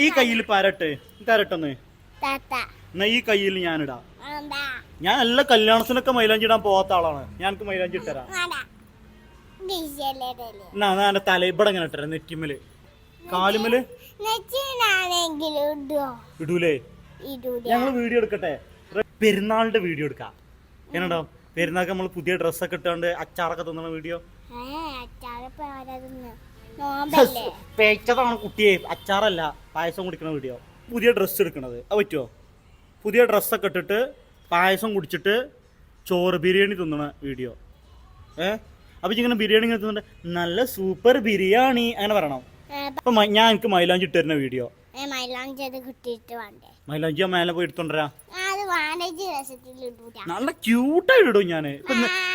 ഈ കയ്യിൽ പാരട്ടെ തരട്ടെന്ന് എന്നാ ഈ കയ്യിൽ ഞാനിടാം. ഞാൻ എല്ലാ കല്യാണത്തിനൊക്കെ മൈലാഞ്ചി ഇടാൻ പോവാത്ത ആളാണ്. ഞാൻ മൈലാഞ്ചി ഇട്ടരാം. എന്നാ എന്റെ തല ഇവിടെ ഇങ്ങനെ ഇട്ടരാ, നെറ്റിമല് കാലുമല് ഇടൂലേ? ഞങ്ങള് വീഡിയോ എടുക്കട്ടെ, പെരുന്നാളിന്റെ വീഡിയോ എടുക്കാം. എന്നുണ്ടാവും പെരുന്നാൾക്ക് നമ്മൾ പുതിയ ഡ്രസ്സൊക്കെ ഇട്ടാണ്ട് അച്ചാറൊക്കെ തിന്നണ വീഡിയോ. പേച്ചതാണ് കുട്ടിയെ, അച്ചാറല്ല പായസം കുടിക്കണ വീഡിയോ. പുതിയ ഡ്രസ്സ് എടുക്കണത് അത് പറ്റുമോ? പുതിയ ഡ്രസ്സൊക്കെ ഇട്ടിട്ട് പായസം കുടിച്ചിട്ട് ചോറ് ബിരിയാണി തിന്നണ വീഡിയോ. അപ്പൊ ഇങ്ങനെ ബിരിയാണി ഇങ്ങനെ തിന്നിട്ട് നല്ല സൂപ്പർ ബിരിയാണി അങ്ങനെ പറയണം. അപ്പൊ ഞാൻ എനിക്ക് മൈലാഞ്ചി ഇട്ട് തരുന്ന വീഡിയോ. മൈലാഞ്ചി മേലെ പോയി എടുത്തോണ്ടരാ, നല്ല ക്യൂട്ടായിട്ട് ഇടും ഞാന്.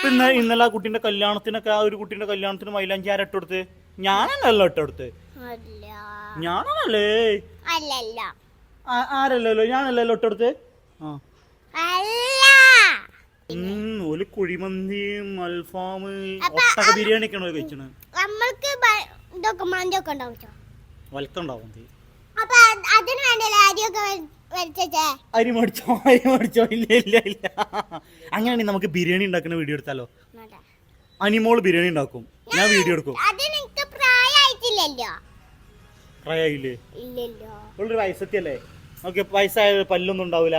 പിന്നെ ഇന്നലെ ആ കുട്ടീന്റെ കല്യാണത്തിനൊക്കെ, ആ ഒരു കുട്ടീന്റെ കല്യാണത്തിന് മൈലാഞ്ചി ആരാ ഇട്ടെടുത്ത്? ഞാനല്ലോ ഇട്ടെടുത്ത്. ഞാനല്ലേ? ആരല്ലോ? ഞാനല്ലല്ലോ ഇട്ടെടുത്ത്. ഒരു കുഴിമന്തിയും അൽഫാമ് ഒട്ടക ബിരിയാണി ഒക്കെയാണ് കഴിച്ചത്. വലത്തുണ്ടാവും. അരി മടിച്ചോ? ഇല്ല. അങ്ങനെയാണെങ്കിൽ നമുക്ക് ബിരിയാണി ഉണ്ടാക്കുന്ന വീഡിയോ എടുത്താലോ? അനിമോൾ ബിരിയാണി ഉണ്ടാക്കും, ഞാൻ വീഡിയോ എടുക്കും. പ്രായമായില്ലേ? ഒരു വയസ്സെത്തിയല്ലേ? ഓക്കെ, വയസ്സായ പല്ലൊന്നും ഉണ്ടാവില്ല.